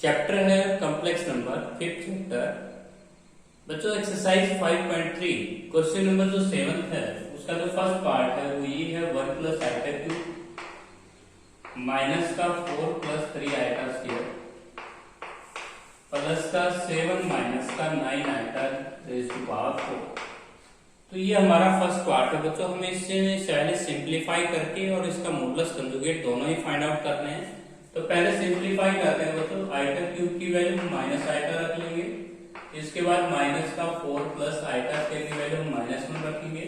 Chapter है complex number 5th chapter. बच्चों exercise 5.3 question number जो 7th है उसका जो फर्स्ट पार्ट है वो ये है 1 प्लस आइटा क्यूब माइनस का 4 प्लस 3 आइटा स्क्वायर प्लस का 7 माइनस का 9 आइटा रेज़ टू पावर 4। तो ये हमारा फर्स्ट पार्ट है बच्चों। हमें इससे पहले सिंप्लीफाई करके और इसका मॉडुलस कंजुगेट दोनों ही फाइंड आउट करने हैं। तो पहले सिंप्लीफाई करते हैं बच्चों। आइटा क्यूब की वैल्यू हम माइनस आइटा रख लेंगे। इसके बाद माइनस का 4 प्लस आइटा स्क्वायर की वैल्यू हम -1 रखेंगे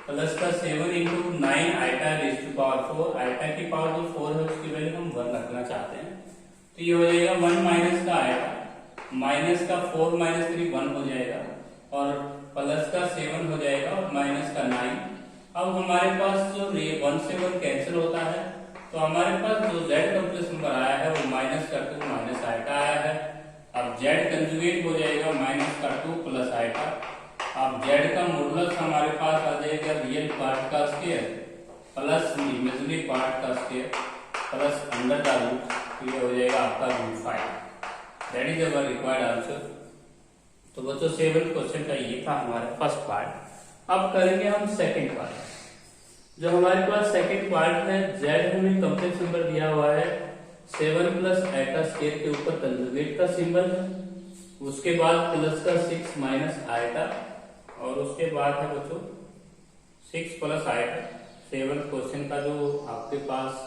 प्लस का 7 into 9 iota raise to power 4। Iota की पावर जो 4 है उसकी वैल्यू हम 1 रखना चाहते हैं। तो ये हो जाएगा 1 माइनस का आइटा माइनस का 4 माइनस 3 1 हो जाएगा और प्लस का 7 हो जाएगा और माइनस का 9। अब हमारे पास जो 1 से 1 कैंसिल होता है तो हमारे पास जो z कॉम्प्लेक्स नंबर आया है वो माइनस का 2 माइनस आइटा आया है। अब z कंजुगेट हो जाएगा माइनस का 2 प्लस आइटा। अब z का मॉडुलस हमारे पास आ जाएगा रियल पार्ट का स्क्वायर प्लस इमेजिनरी पार्ट का square plus under the root. ये हो जाएगा आपका √5। That is our required answer. तो बच्चों 7th क्वेश्चन का ये था हमारा फर्स्ट पार्ट। अब करेंगे हम सेकंड पार्ट। जो हमारे पास सेकंड पार्ट है z हमें कॉम्प्लेक्स नंबर दिया हुआ है 7 प्लस आइटा स्क्वायर के ऊपर कंजुगेट का सिंबल है। उसके बाद प्लस का 6 माइनस आइटा और उसके बाद है बच्चों 6 प्लस आइटा। 7th क्वेश्चन का जो आपके पास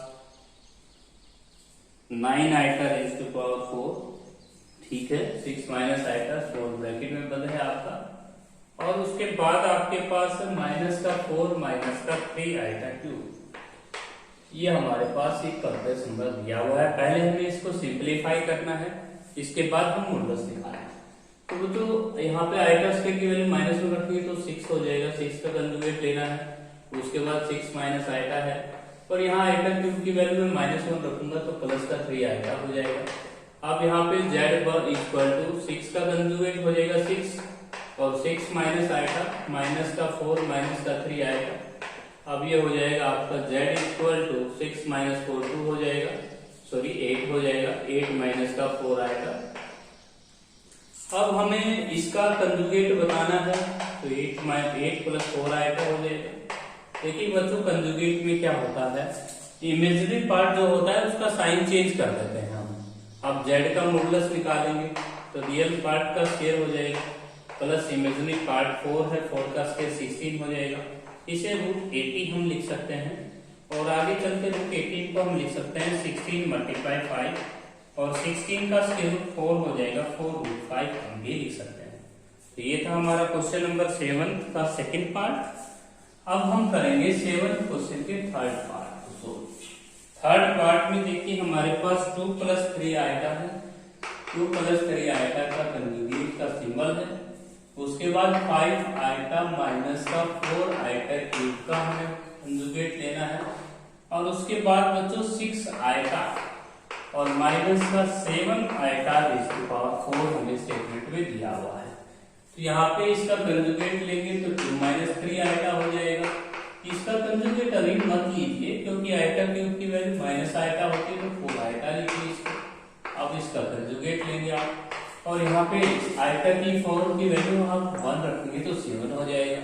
9 आइटा रेज़ टू पावर 4 ठीक है 6 माइनस आइटा 4 ब्रैकेट में बंद है आपका। और उसके बाद आपके पास माइनस का 4 माइनस का 3 आइटा क्यूब। ये हमारे पास एक कॉम्प्लेक्स नंबर दिया हुआ है। पहले हमें इसको सिंप्लीफाई करना है, इसके बाद हम मॉडुलस निकालेंगे। तो जो यहाँ पे आइटा स्क्वायर की वैल्यू -1 रखेंगे तो 6 हो जाएगा। 6 का कंजुगेट लेना है। उसके बाद 6 माइनस आइटा है और यहाँ आइटा क्यूब की वैल्यू में -1 रखूंगा तो प्लस का 3 आइटा हो जाएगा। अब यहाँ पे z इक्वल टू 6 का कंजुगेट हो जाएगा 6 और 6 माइनस आइटा माइनस का 4 माइनस का 3 आइटा। अब ये हो जाएगा आपका z इक्वल टू 6 माइनस 4 2 हो जाएगा, सॉरी 8 हो जाएगा। 8 माइनस का 4 आइटा। अब हमें इसका कंजुगेट बताना है तो 8 प्लस 4 आइटा हो जाएगा। देखिए बच्चों कंजुगेट में क्या होता है, इमेजिनरी पार्ट जो होता है उसका साइन चेंज कर देते हैं हम। अब z का मॉडुलस निकालेंगे तो रियल पार्ट का स्क्वायर हो जाएगा प्लस इमेजिनरी पार्ट 4 है 4 का स्क्वायर 16 हो जाएगा। इसे √80 हम लिख सकते हैं और आगे चलते √18 को हम लिख सकते हैं 16 मल्टीप्लाई 5 और 16 का स्क्वायर रूट 4 हो जाएगा 4√5 हम भी लिख सकते हैं। तो ये था हमारा क्वेश्चन नंबर 7 का सेकंड पार्ट। अब हम करेंगे 7th क्वेश्चन के थर्ड पार्ट। थर्ड पार्ट में देखिए हमारे पास 2 प्लस 3 आइटा है। 2 प्लस 3 आइटा का कंजुगेट का सिंबल है। उसके बाद 5 आइटा माइनस का 4 आइटा क्यूब का हमें कंजुगेट लेना है और उसके बाद बच्चों 6 आइटा और माइनस का 7 आइटा रेज़ टू पावर 4 हमें स्टेटमेंट में दिया हुआ है। तो यहाँ पे इसका कंजुगेट लेंगे तो 2 माइनस 3 आइटा हो जाएगा। इसका कंजुगेट अभी मत लीजिए क्योंकि आइटा क्यूब की वैल्यू माइनस आइटा होती है तो 4 आइटा लीजिए इसको। अब इसका कंजुगेट लेंगे आप और यहाँ पे आइटा की 4 की वैल्यू आप 1 रखेंगे तो 7 हो जाएगा।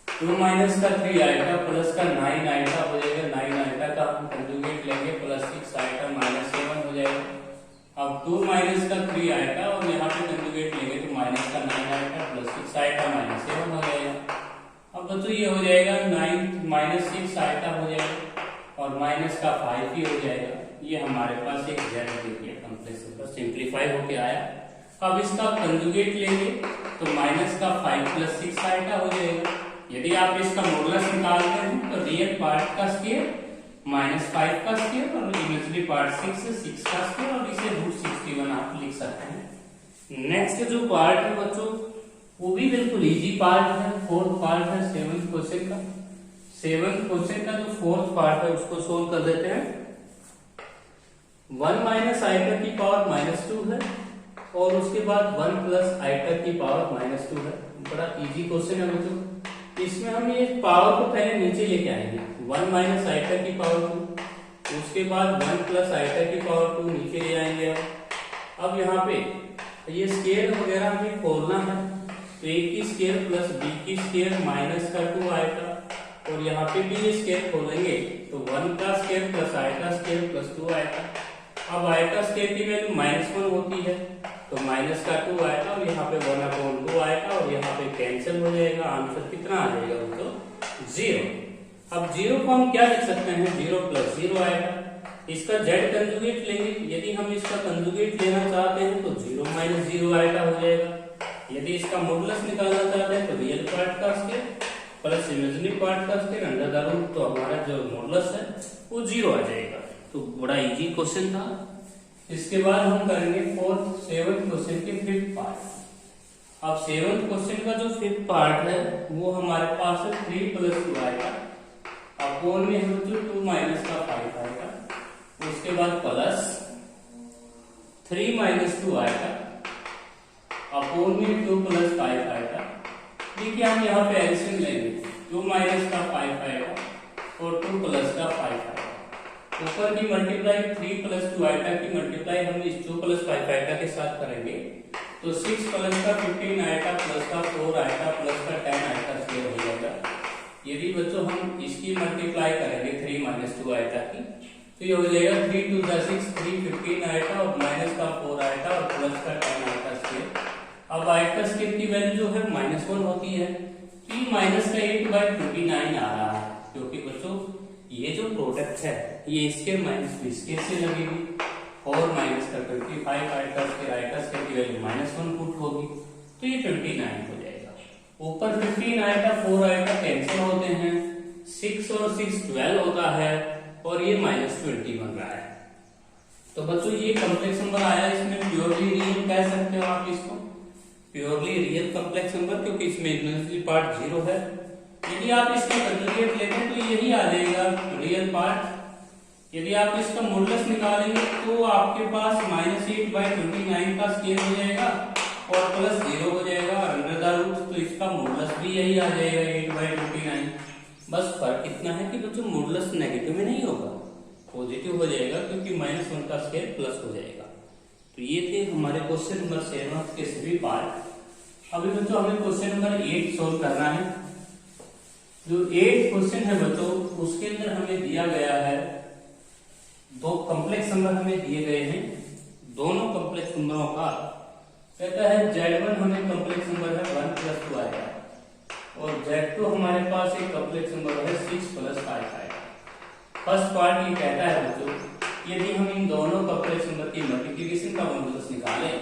2 माइनस का 3 आइटा प्लस का 9 आइटा हो जाएगा। 9 आइटा का हम कंजुगेट लेंगे प्लस 6 आइटा माइनस 7 हो जाएगा। अब 2 माइनस का 3 आइटा और यहाँ पे कंजुगेट लेंगे तो माइनस का 9 आइटा प्लस 6 आइटा माइनस 7 हो जाएगा। अब बच्चों ये हो जाएगा 9 माइनस 6 आइटा हो जाएगा और माइनस का 5 ही हो जाएगा। ये हमारे पास एक z देखिए कॉम्प्लेक्स नंबर सिंप्लीफाई होके आया। अब इसका कंजुगेट लेंगे तो माइनस का 5 प्लस 6 आइटा हो जाएगा। यदि आप इसका मॉडुलस निकालते हैं तो रियल पार्ट का स्क्वायर -5 का स्क्वायर और इमेजिनरी पार्ट 6 से 6 का स्क्वायर और इसे √61 आप लिख सकते हैं। नेक्स्ट जो पार्ट है बच्चों वो भी बिल्कुल इजी पार्ट है। 4th पार्ट है 7th क्वेश्चन का। 7th क्वेश्चन का जो 4th पार्ट है उसको सोल्व कर देते हैं। 1 माइनस आइटा की पावर -2 है और उसके बाद 1 प्लस आइटा की पावर -2 है। बड़ा इजी क्वेश्चन है बच्चों। इसमें हम ये पावर को पहले नीचे लेके आएंगे। 1 माइनस आइटा की पावर 2 उसके बाद 1 प्लस आइटा की पावर 2 नीचे ले आएंगे अब यहाँ पे ये स्केयर वगैरह हमें खोलना है, तो a की स्केयर प्लस b की स्केयर माइनस का 2 आएगा, और यहाँ पे भी ये स्केयर खोलेंगे तो 1 का स्केयर प्लस i का स्केयर प्लस 2 आएगा। अब i का स्केयर की वैल्यू -1 होती है, तो माइनस का 2 आएगा, और यहाँ पे 1/2 आएगा, और यहाँ पे कैंसिल हो जाएगा। आंसर कितना आ जाएगा तो 0। अब 0 को हम क्या लिख सकते हैं, 0 + 0 आएगा। इसका z कंजुगेट लेंगे, यदि हम इसका कंजुगेट लेना चाहते हैं तो 0 - 0 आएगा हो जाएगा। यदि इसका मॉडुलस निकालना चाहते हैं तो रियल पार्ट का स्केयर प्लस इमेजिनरी पार्ट का स्केयर अंडर द रूट, तो हमारा जो मॉडुलस है वो 0 आ जाएगा। तो बड़ा इजी क्वेश्चन था। इसके बाद हम करेंगे 7th क्वेश्चन के 5th पार्ट। अब 7th क्वेश्चन का जो 5th पार्ट है वो हमारे पास है 3 + 2 आएगा, अपॉन में हम जो 2 - 5 आएगा, उसके बाद प्लस 3 - 2 आएगा, अपॉन में 2 + 5 आएगा। देखिए हम यहाँ पे एलसीएम लेंगे, 2 - 5 आएगा और 2 + 5 आएगा। ऊपर की मल्टीप्लाई 3 + 2 आएगा की मल्टीप्लाई हम इस 2 + 5 आएगा के साथ करेंगे, तो 6 + 15 आएगा प्लस का 4 आएगा प्लस का 10 आएगा स्क्वायर हो जाएगा। यदि बच्चों हम इसकी मल्टीप्लाई करेंगे 3 - 2 आएगा की, तो ये हो जाएगा 3 × 2 = 6, 3 15 आएगा और माइनस का 4 आएगा और प्लस का 10 आएगा स्क्वायर। अब आएगा स्क्वायर की वैल्यू जो है -1 होती है, तो ये -8/29 आ रहा है, क्योंकि बच्चों ये जो प्रोडक्ट है ये इसके माइनस इसके से लगेगी, और माइनस का 25 आएगा स्क्वायर आएगा स्क्वायर की वैल्यू -1 पुट होगी, तो ये 29 हो जाएगा। ऊपर 15 आएगा 4 आएगा कैंसिल होते हैं, 6 और 6 12 होता है, और ये -20 बन रहा है। तो बच्चों ये कॉम्प्लेक्स नंबर आया, इसमें प्योरली रियल कह सकते हो आप इसको, प्योरली रियल कॉम्प्लेक्स नंबर, क्योंकि इसमें इमेजिनरी पार्ट 0 है। यदि आप इसका कंजुगेट लेते हैं तो यही आ जाएगा रियल पार्ट। यदि आप इसका मॉडुलस निकालेंगे तो आपके पास -8/29 का स्क्वायर हो जाएगा और प्लस 0 हो जाएगा, और अंडर द रूट, तो इसका मॉडुलस भी यही आ जाएगा 8/29। बस फर्क इतना है कि बच्चों मॉडुलस नेगेटिव में नहीं होगा, पॉजिटिव हो जाएगा, क्योंकि -1 का स्क्वायर प्लस हो जाएगा। तो ये थे हमारे क्वेश्चन नंबर 7 के सभी पार्ट। अभी बच्चों हमें क्वेश्चन नंबर 8 सोल्व करना है। जो 8 क्वेश्चन है बच्चों, उसके अंदर हमें दिया गया है 2 कॉम्प्लेक्स नंबर हमें दिए गए हैं। दोनों कॉम्प्लेक्स नंबरों का कहता है Z1 हमें कॉम्प्लेक्स नंबर है 1 + 2 आएगा, और Z2 हमारे पास एक कॉम्प्लेक्स नंबर है 6 + 5 आएगा। फर्स्ट पार्ट ये कहता है बच्चों, यदि हम इन दोनों कॉम्प्लेक्स नंबर की मल्टीप्लिकेशन का मॉडुलस निकालें,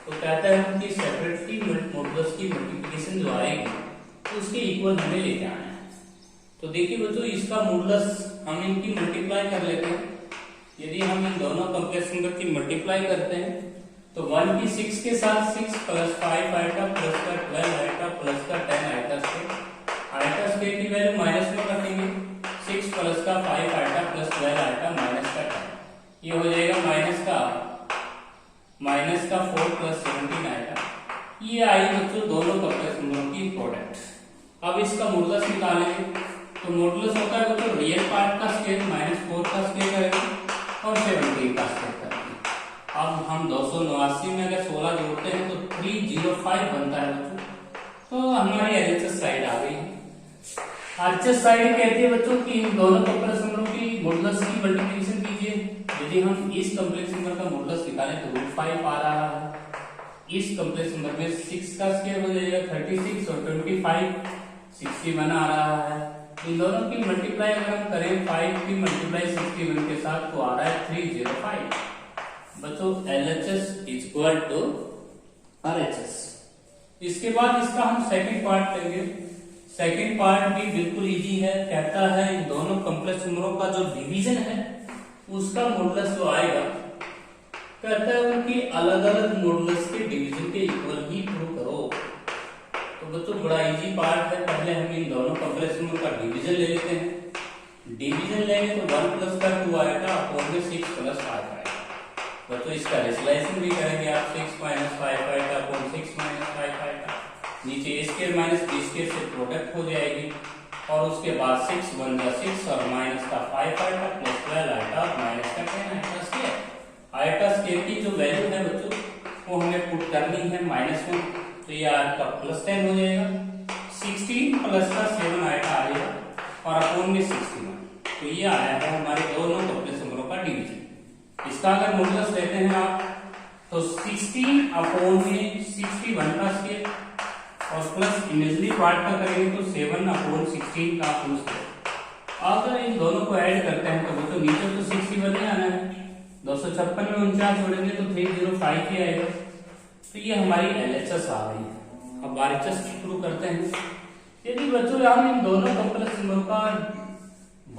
तो कहता है उनकी सेपरेटली मॉडुलस की मल्टीप्लिकेशन जो आएगी तो उसके इक्वल हमें लेके आना है। तो देखिए बच्चों, इसका मॉडुलस हम इनकी मल्टीप्लाई कर लेते हैं। यदि हम इन दोनों कॉम्प्लेक्स नंबर की मल्टीप्लाई करते हैं तो 1 की 6 के साथ 6 + 5 आएगा प्लस का 12 आएगा प्लस का 10 आएगा स्क्वायर की वैल्यू -1 रखेंगे, 6 प्लस का 5 आएगा प्लस 12 आएगा माइनस का 10, ये हो जाएगा माइनस का 4 + 17 आएगा। ये आई बच्चों दोनों कॉम्प्लेक्स नंबरों की प्रोडक्ट। अब इसका मॉडुलस निकालेंगे, तो मॉडुलस होता है बच्चों रियल पार्ट का स्क्वायर -4 का स्क्वायर करेंगे और 17 का स्क्वायर करेंगे। अब हम 289 में अगर 16 जोड़ते हैं तो 305 बनता है बच्चों। तो हमारी एलएचएस साइड आ गई। आरएचएस साइड कहती है बच्चों कि इन दोनों कॉम्प्लेक्स नंबरों की मॉडुलस की मल्टीप्लिकेशन कीजिए। यदि हम इस कॉम्प्लेक्स नंबर का मॉडुलस निकालें तो √5 आ रहा है। इस कॉम्प्लेक्स नंबर में 6 का स्क्वायर हो जाएगा 36 और 25 61 आ रहा है। इन दोनों की मल्टीप्लाई अगर हम करें 5 की मल्टीप्लाई 61 के साथ तो आ रहा है 305। बच्चों LHS = RHS। इसके बाद इसका हम सेकंड पार्ट लेंगे। सेकंड पार्ट भी बिल्कुल इजी है। कहता है इन दोनों कॉम्प्लेक्स नंबरों का जो डिवीजन है उसका मॉडुलस जो आएगा, कहता है उनकी अलग अलग मॉडुलस के डिवीजन के इक्वल ही प्रूव करो। तो बच्चों बड़ा इजी पार्ट है। पहले हम इन दोनों कॉम्प्लेक्स नंबर का डिवीजन ले लेते हैं। डिवीजन लेंगे तो 1 + का 2 आएगा और 6 + 5 आएगा। बच्चों इसका रेशनलाइजेशन भी करेंगे आप। 6 - 5 आएगा और 6 - 5 आएगा। नीचे a² - b² से प्रोडक्ट हो जाएगी और उसके बाद 6 × 1 = 6 और माइनस का 5 आएगा प्लस 12 आएगा और माइनस का 10 आएगा स्क्वायर। आएगा स्क्वायर की जो वैल्यू है बच्चों -1, तो ये आपका +10 हो जाएगा। 16 प्लस का 7 आएगा और अपोन में 61, तो ये आया है हमारे दोनों कॉम्प्लेक्स नंबरों का डिवीजन। इसका अगर मॉडुलस लेते हैं आप तो 16 अपोन में 61 का स्क्वायर और प्लस इमेजिनरी पार्ट का करेंगे तो 7 अपोन 16 का होल स्क्वायर। अगर इन दोनों को ऐड करते हैं तो वो तो नीचे तो 61 ही आना है, 256 में 49 जोड़ेंगे तो 305 ही आएगा। तो ये हमारी LHS आ गई है। अब RHS शुरू करते हैं। यदि बच्चों हम इन दोनों कॉम्प्लेक्स नंबर का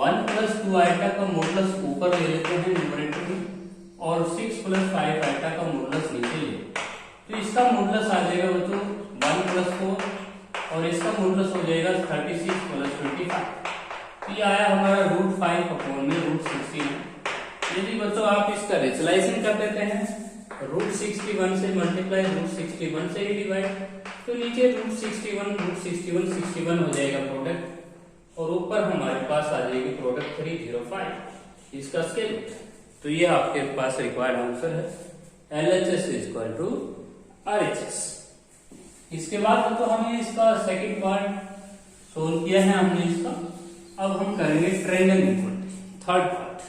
1 + 2 आइटा का मॉडुलस ऊपर ले लेते हैं न्यूमरेटर में और 6 + 5 आइटा का मॉडुलस नीचे ले, तो इसका मॉडुलस आ जाएगा बच्चों 1 + 4 और इसका मॉडुलस हो जाएगा 36 + 25। तो ये आया हमारा √5 अपोन में √16। यदि बच्चों आप इसका रेशनलाइजेशन कर देते हैं √61 से मल्टीप्लाई √61 से ही डिवाइड, तो नीचे √61 61 हो जाएगा प्रोडक्ट और ऊपर हमारे पास आ जाएगी प्रोडक्ट 305 इसका स्केल। तो ये आपके पास रिक्वायर्ड आंसर है LHS = RHS। इसके बाद तो हमने इसका सेकंड पार्ट सोल्व किया है हमने इसका। अब हम करेंगे ट्रायंगल इक्वालिटी, थर्ड पार्ट।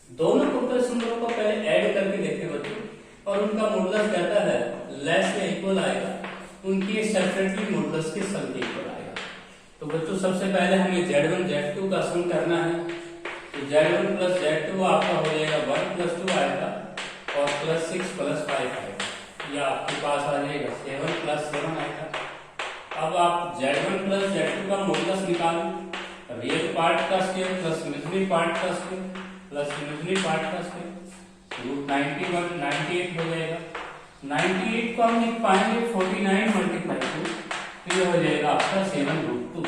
दोनों कॉम्प्लेक्स नंबरों को पहले ऐड करके देखें बच्चों और उनका मॉडुलस कहता है लेस या इक्वल आएगा, उनकी सेपरेटली मॉडुलस के सम के इक्वल आएगा। तो बच्चों सबसे पहले हमें Z1 Z2 का सम करना है, तो Z1 + Z2 आपका हो जाएगा 1 + 2 आएगा और +6 + 5 आएगा, या आपके पास आ जाएगा 7 + 7 आएगा। अब आप Z1 + Z2 का मॉडुलस निकालें, रियल पार्ट का स्क्वायर प्लस इमेजिनरी पार्ट का स्क्वायर प्लस इमेजिनरी पार्ट का स्क्वायर, √91 98 हो जाएगा। 98 को हम लिख पाएंगे 49 × 2, तो ये हो जाएगा आपका 7√2।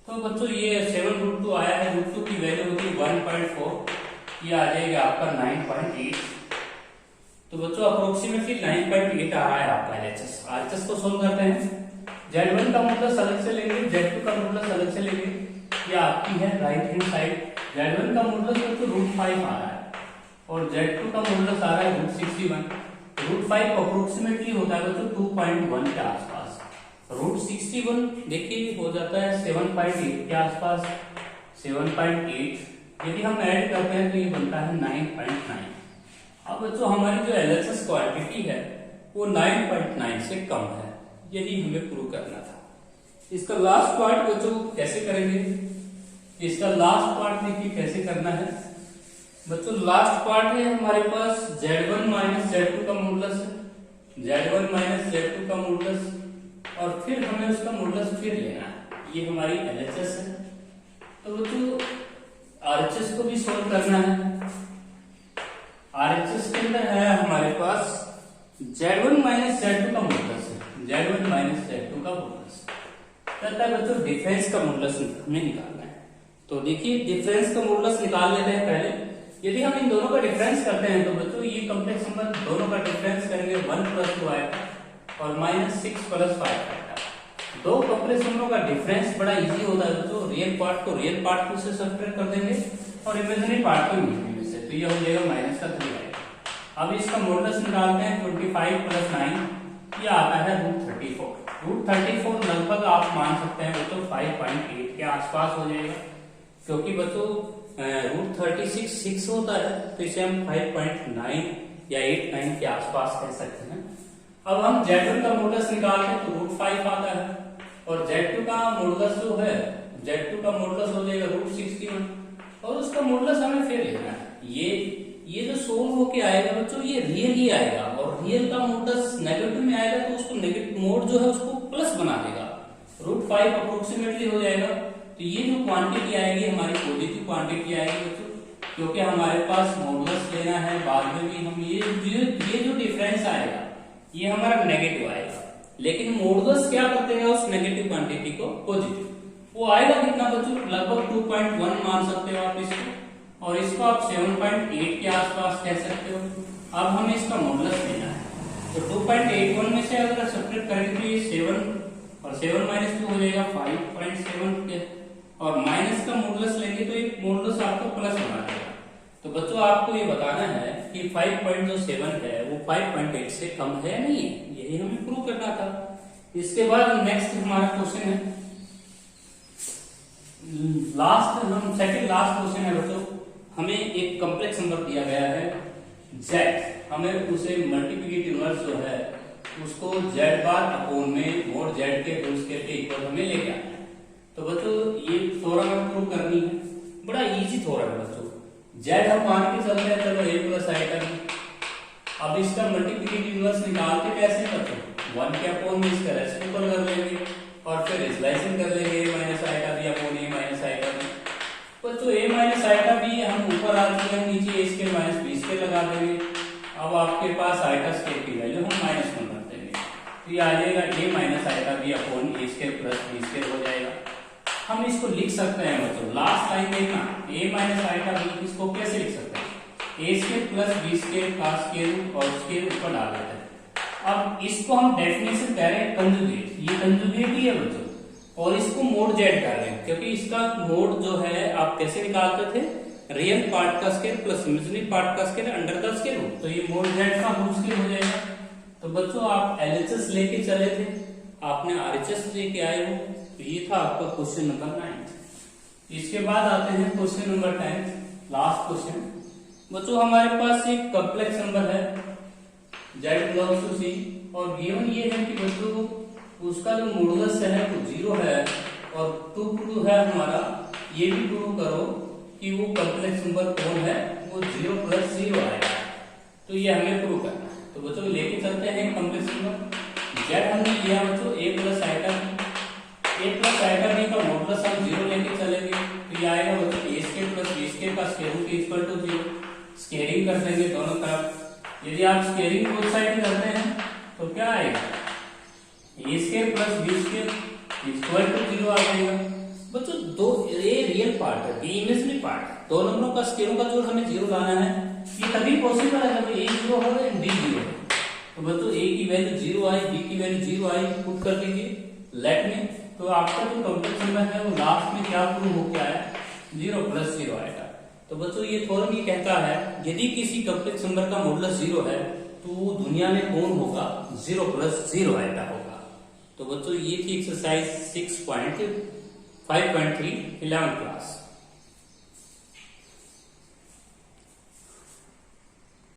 तो बच्चों ये 7√2 आया है, √2 की वैल्यू होगी 1.4, ये आ जाएगा आपका 9.8। तो बच्चों अप्रोक्सीमेटली 9.8 आ रहा है आपका LHS। RHS को सोल्व करते हैं। Z1 का मॉडुलस अलग से लेंगे, Z2 का मॉडुलस अलग से लेंगे, ये आपकी है राइट हैंड साइड। Z1 का मॉडुलस तो √5 आ रहा है और Z2 का मॉडुलस आ रहा है √61। √5 अप्रोक्सीमेटली होता है बच्चों 2.1 के आसपास। √61 देखिए हो जाता है 7.8 के आसपास, 7.8। यदि हम ऐड करते हैं तो ये बनता है 9.9। अब बच्चों हमारी जो LHS क्वांटिटी है वो 9.9 से कम है, यदि हमें प्रूव करना था। इसका लास्ट पार्ट बच्चों कैसे करेंगे, इसका लास्ट पार्ट देखिए कैसे करना है बच्चों। लास्ट पार्ट है हमारे पास Z1 - Z2 का मॉडुलस है, Z1 - Z2 का मॉडुलस, और फिर हमें उसका मॉडुलस फिर लेना है, ये हमारी LHS है। तो बच्चों RHS को भी सोल्व करना है। RHS के अंदर है हमारे पास Z1 - Z2 का मॉडुलस है, Z1 - Z2 का मॉडुलस कहता है बच्चों डिफरेंस का मॉडुलस हमें निकालना है। तो देखिए डिफरेंस का मॉडुलस निकाल लेते हैं पहले। यदि हम इन दोनों का डिफरेंस करते हैं तो बच्चों ये कॉम्प्लेक्स नंबर दोनों का डिफरेंस करेंगे 1 + 2 आएगा और -6 + 5 आएगा। दो कॉम्प्लेक्स नंबरों का डिफरेंस बड़ा इजी होता है बच्चों, रियल पार्ट को रियल पार्ट से सब्ट्रैक्ट कर देंगे और इमेजिनरी पार्ट को इमेजिनरी से, तो ये हो जाएगा -3 आएगा। अब इसका मॉडुलस निकालते हैं 25 + 9, ये आता है √34। √34 लगभग आप मान सकते हैं बच्चों 5.8 के आसपास हो जाएगा, क्योंकि बच्चों √36 6 होता है, तो इसे हम 5.9 या 8-9 के आसपास कह सकते हैं। अब हम Z1 का मॉडुलस निकालते हैं तो √5 आता है और Z2 का मॉडुलस जो है, Z2 का मॉडुलस हो जाएगा √61 और उसका मॉडुलस हमें फिर लेना है। ये जो सोल्व होके आएगा बच्चों ये रियल ही आएगा, और रियल का मॉडुलस नेगेटिव में आएगा तो उसको नेगेटिव मोड जो है उसको प्लस बना देगा, √5 अप्रोक्सीमेटली हो जाएगा। तो ये जो क्वांटिटी आएगी हमारी पॉजिटिव क्वांटिटी आएगी बच्चों, क्योंकि हमारे पास मॉडुलस लेना है। बाद में भी हम ये जो डिफरेंस आएगा ये हमारा नेगेटिव आएगा, लेकिन मॉडुलस क्या करते हैं उस नेगेटिव क्वांटिटी को पॉजिटिव, वो आएगा कितना बच्चों, लगभग 2.1 मान सकते हो आप इसको, और इसको आप 7.8 के आसपास कह सकते हो। अब हमें इसका मॉडुलस लेना है, तो 2.81 में से अगर सब्ट्रैक्ट करेंगे तो ये 7 और 7 - 2 हो जाएगा 5.7 के, और माइनस का मॉडुलस लेंगे तो एक मॉडुलस आपको प्लस बना देगा। तो बच्चों आपको ये बताना है कि 5.7 है वो 5.8 से कम है नहीं है, यही यही हमें प्रूव करना था। इसके बाद नेक्स्ट हमारा क्वेश्चन है सेकंड लास्ट क्वेश्चन है बच्चों। हमें एक कॉम्प्लेक्स नंबर दिया गया है z, हमें उसे मल्टीप्लिकेट इनवर्स जो है उसको z बार अपॉन में मोड z के होल स्क्वायर के इक्वल हमें लेके आना है। तो बच्चों ये थ्योरम हमें प्रूव करनी है, बड़ा इजी थ्योरम है बच्चों। z हम मान के चलते हैं चलो a प्लस i का, अब इसका मल्टीप्लिकेट इनवर्स निकालते कैसे बच्चों, 1 के अपॉन में इसका रेसिप्रोकल कर लेंगे और फिर स्लाइसिंग कर लेंगे a माइनस i का भी अपॉन a माइनस i का भी। बच्चों a माइनस i का भी हम ऊपर आ चुके हैं, नीचे a square minus b square लगा देंगे। अब आपके पास i का स्क्वायर की वैल्यू हम माइनस 1 कर देंगे, तो ये आ जाएगा a माइनस i का भी upon a square plus b square हो जाएगा। हम इसको लिख सकते हैं बच्चों, लास्ट लाइन देखना, a माइनस i का भी इसको कैसे लिख सकते हैं, a square plus b square का स्क्वायर रूट और स्क्वायर ऊपर डाल देते हैं। अब इसको हम डेफिनेशन कह रहे हैं कंजुगेट, ये कंजुगेट ही है बच्चों, और इसको मोड z कर रहे हैं क्योंकि इसका मोड जो है आप कैसे निकालते थे, रियल पार्ट का स्क्वायर प्लस इमेजिनरी पार्ट का square under the square root, तो ये मोड z का होल स्क्वायर हो जाएगा। तो बच्चों आप एलएचएस लेके चले थे, आपने आरएचएस लेके आए हो, तो ये था आपका क्वेश्चन नंबर 9। इसके बाद आते हैं क्वेश्चन नंबर 10, लास्ट क्वेश्चन। बच्चों हमारे पास एक कॉम्प्लेक्स नंबर है z बिलोंग्स टू c और गिवन ये है कि बच्चों उसका जो मॉडुलस है वो 0 है, और टू प्रूव है हमारा, ये भी प्रूव करो कि वो कॉम्प्लेक्स नंबर कौन है, वो 0 प्लस 0 आएगा। तो ये हमें प्रूव करना है। तो बच्चों लेके चलते हैं कॉम्प्लेक्स नंबर z, हमने लिया बच्चों a प्लस आइटा b का मॉडुलस हम 0 लेके चलेंगे, तो ये आएगा बच्चों a square plus b square का square root equal to 0। Squaring कर देंगे दोनों तरफ, यदि आप स्क्वेयरिंग बोथ साइड करते हैं तो क्या आएगा, a square plus b square equal to 0 आ जाएगा। बच्चों दो a रियल पार्ट है, b इमेजिनरी पार्ट है, दो नंबरों का स्क्वायरों का जोड़ हमें 0 लाना है। ये तभी पॉसिबल है जब a 0 हो एंड b 0 हो। तो बच्चों a की वैल्यू 0 आई, b की वैल्यू 0 आई, पुट कर दीजिए लेट में, तो आपका जो कॉम्प्लेक्स नंबर है वो लास्ट में क्या प्रूव होके आया, 0 प्लस 0 आएगा। तो बच्चों ये थ्योरम ये कहता है यदि किसी कॉम्प्लेक्स नंबर का मॉडुलस 0 है तो दुनिया में कौन होगा, 0 प्लस 0 आएगा होगा। तो बच्चों ये थी एक्सरसाइज 6.5.3 11th क्लास।